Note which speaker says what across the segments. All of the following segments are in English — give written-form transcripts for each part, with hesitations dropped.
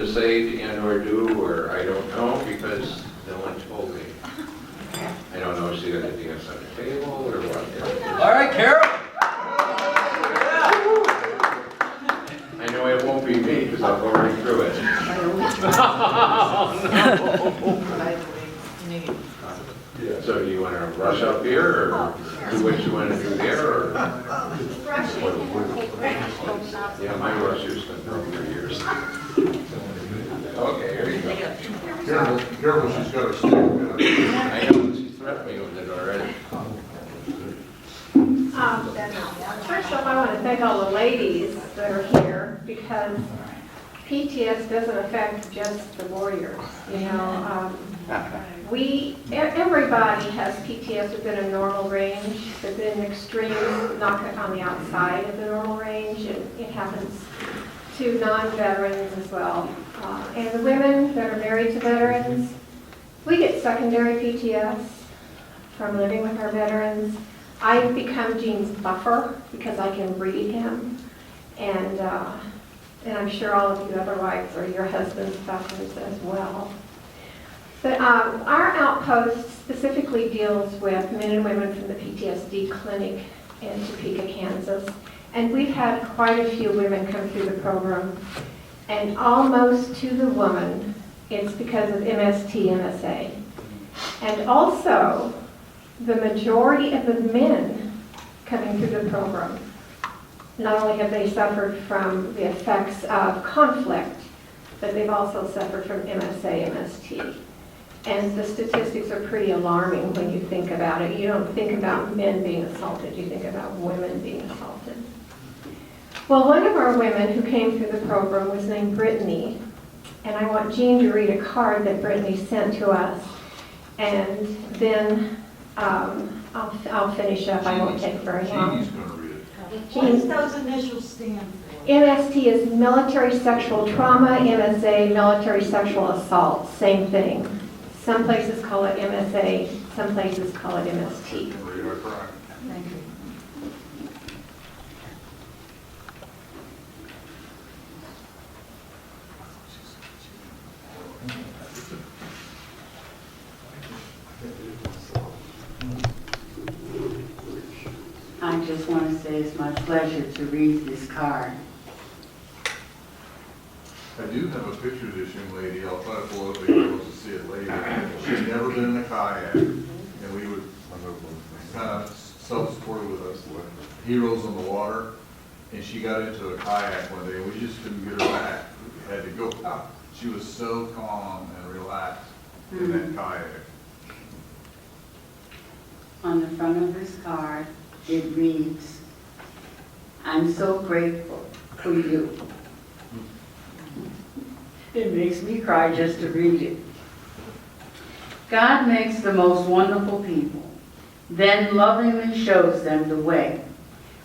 Speaker 1: to say and or do, or I don't know, because no one told me. I don't know if she got anything else on the table or what.
Speaker 2: All right, Carol.
Speaker 1: I know it won't be me, because I'll go right through it. So do you want to rush up here, or do what you want to do there, or? Yeah, my rusher's been broken for years. Okay, here you go.
Speaker 3: Careful, she's got her stick.
Speaker 1: I know, she's threatened me with it already.
Speaker 4: First off, I want to thank all the ladies that are here, because PTSD doesn't affect just the warriors, you know. Everybody has PTSD within a normal range, but then extremes knock it on the outside of the normal range, and it happens to non-veterans as well. And the women that are married to veterans, we get secondary PTSD from living with our veterans. I've become Gene's buffer because I can read him, and I'm sure all of you other wives are your husband's buffers as well. But our outpost specifically deals with men and women from the PTSD clinic in Topeka, Kansas. And we've had quite a few women come through the program. And almost to the woman, it's because of MST, MSA. And also, the majority of the men coming through the program, not only have they suffered from the effects of conflict, but they've also suffered from MSA, MST. And the statistics are pretty alarming when you think about it. You don't think about men being assaulted, you think about women being assaulted. Well, one of our women who came through the program was named Brittany, and I want Jean to read a card that Brittany sent to us, and then I'll finish up. I won't take very long.
Speaker 3: Jeannie's going to read it.
Speaker 5: What does those initials stand for?
Speaker 4: MST is military sexual trauma, MSA, military sexual assault, same thing. Some places call it MSA, some places call it MST.
Speaker 3: Read our cry.
Speaker 5: Thank you.
Speaker 6: I just want to say it's my pleasure to read this card.
Speaker 3: I do have a picture of this young lady. I'll try to pull it up, you're able to see it later. She's never been in a kayak, and we would kind of self-supported with us, heroes on the water, and she got into a kayak one day, and we just couldn't get her back. We had to go out. She was so calm and relaxed in that kayak.
Speaker 6: On the front of this card, it reads, "I'm so grateful for you." It makes me cry just to read it. God makes the most wonderful people, then lovingly shows them the way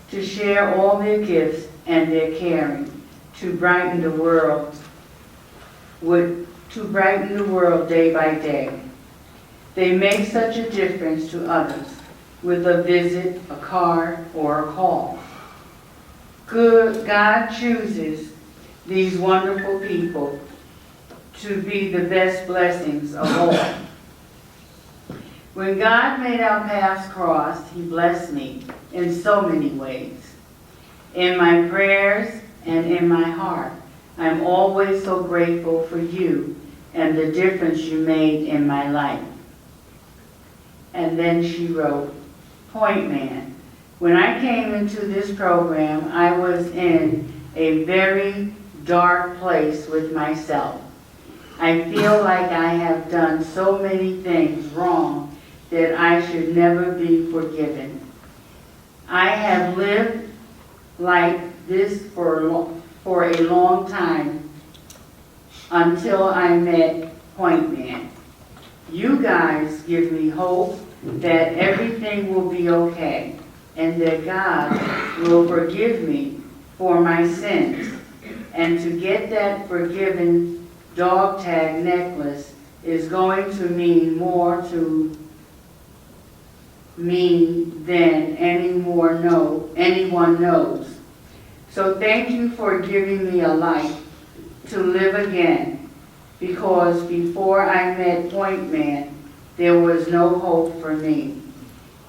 Speaker 6: to share all their gifts and their caring to brighten the world day by day. They make such a difference to others with a visit, a card, or a call. God chooses these wonderful people to be the best blessings of all. When God made our paths cross, He blessed me in so many ways. In my prayers and in my heart, I'm always so grateful for you and the difference you made in my life. And then she wrote, "Point Man, when I came into this program, I was in a very dark place with myself. I feel like I have done so many things wrong that I should never be forgiven. I have lived like this for a long time until I met Point Man. You guys give me hope that everything will be okay and that God will forgive me for my sins. And to get that forgiven dog tag necklace is going to mean more to me than anyone knows. So thank you for giving me a life to live again, because before I met Point Man, there was no hope for me.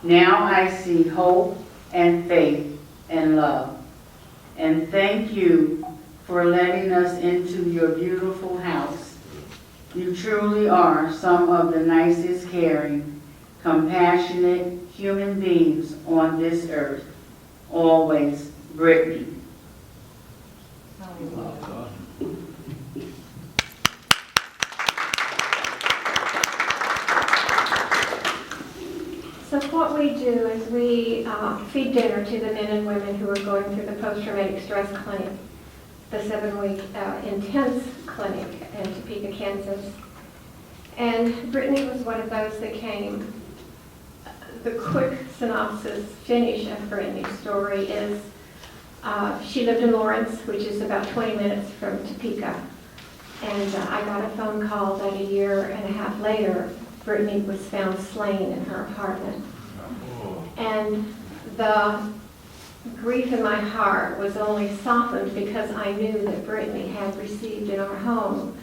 Speaker 6: Now I see hope and faith and love. And thank you for letting us into your beautiful house. You truly are some of the nicest, caring, compassionate human beings on this earth. Always, Brittany.
Speaker 4: So what we do is we feed dinner to the men and women who are going through the post-traumatic stress clinic, the 7-week intense clinic in Topeka, Kansas. And Brittany was one of those that came. The quick synopsis, finish of Brittany's story is she lived in Lawrence, which is about 20 minutes from Topeka. And I got a phone call that a year and a half later, Brittany was found slain in her apartment. And the grief in my heart was only softened because I knew that Brittany had received in our home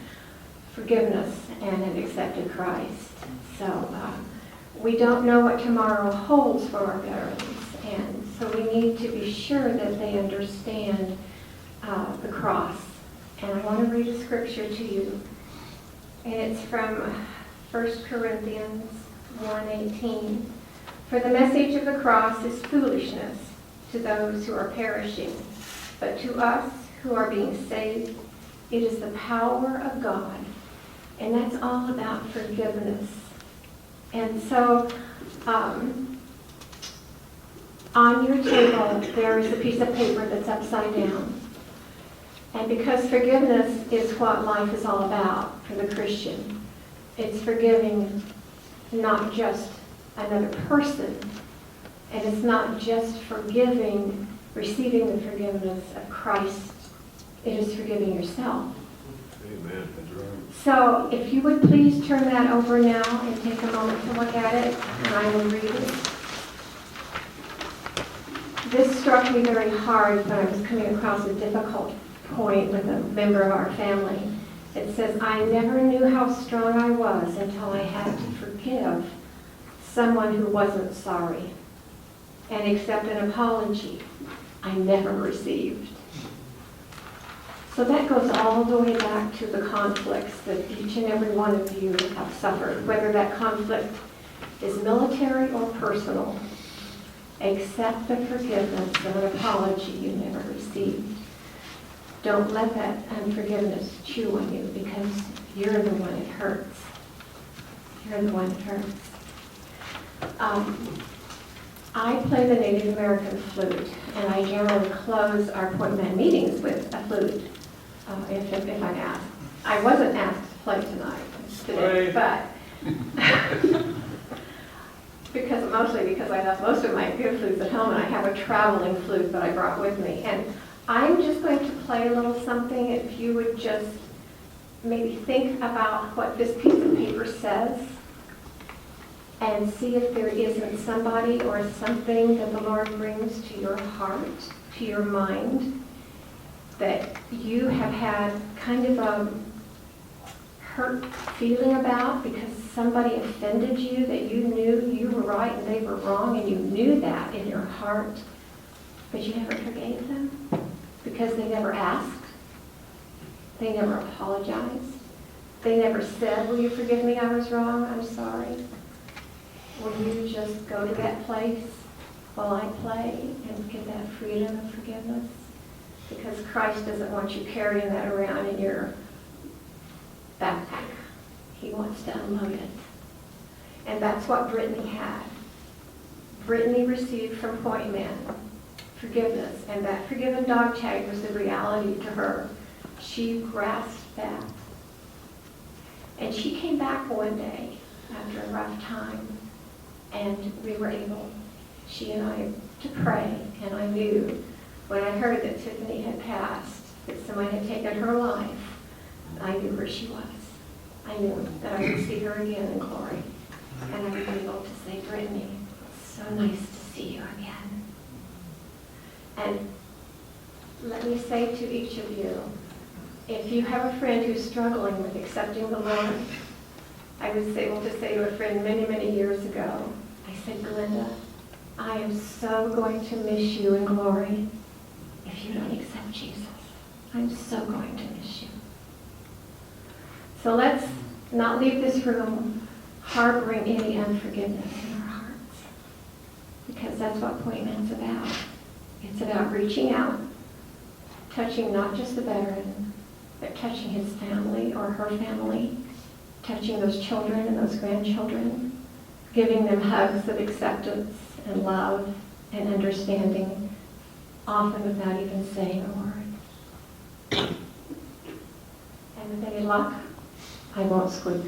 Speaker 4: forgiveness and had accepted Christ. So we don't know what tomorrow holds for our veterans, and so we need to be sure that they understand the cross. And I want to read a scripture to you, and it's from 1 Corinthians 1:18. For the message of the cross is foolishness to those who are perishing, but to us who are being saved, it is the power of God. And that's all about forgiveness. And so on your table, there is a piece of paper that's upside down. And because forgiveness is what life is all about for the Christian, it's forgiving not just another person, and it's not just forgiving, receiving the forgiveness of Christ, it is forgiving yourself.
Speaker 1: Amen.
Speaker 4: So if you would please turn that over now and take a moment to look at it, and I will read it. This struck me very hard when I was coming across a difficult point with a member of our family. It says, I never knew how strong I was until I had to forgive someone who wasn't sorry and accept an apology I never received. So that goes all the way back to the conflicts that each and every one of you have suffered, whether that conflict is military or personal. Accept the forgiveness of an apology you never received. Don't let that unforgiveness chew on you, because you're the one it hurts. You're the one it hurts. I play the Native American flute, and I generally close our Point Man meetings with a flute, if I'm asked. I wasn't asked to play today, but mostly because I left most of my good flutes at home, and I have a traveling flute that I brought with me. And I'm just going to play a little something. If you would just maybe think about what this piece of paper says, and see if there isn't somebody or something that the Lord brings to your heart, to your mind, that you have had kind of a hurt feeling about because somebody offended you, that you knew you were right and they were wrong, and you knew that in your heart, but you never forgave them because they never asked, they never apologized, they never said, will you forgive me, I was wrong, I'm sorry. Will you just go to that place while I play and get that freedom of forgiveness? Because Christ doesn't want you carrying that around in your backpack. He wants to unload it. And that's what Brittany had. Brittany received from Point Man forgiveness, and that forgiven dog tag was the reality to her. She grasped that. And she came back one day after a rough time, and we were able, she and I, to pray. And I knew when I heard that Tiffany had passed, that someone had taken her life, I knew where she was. I knew that I would see her again in glory. And I would be able to say, Brittany, it's so nice to see you again. And let me say to each of you, if you have a friend who's struggling with accepting the Lord, I was able to say to a friend many, many years ago, I said, Glenda, I am so going to miss you in glory if you don't accept Jesus. I'm so going to miss you. So let's not leave this room harboring any unforgiveness in our hearts, because that's what Point Man's about. It's about reaching out, touching not just the veteran, but touching his family or her family, touching those children and those grandchildren, giving them hugs of acceptance and love and understanding, often without even saying a word. And with any luck, I won't squeak.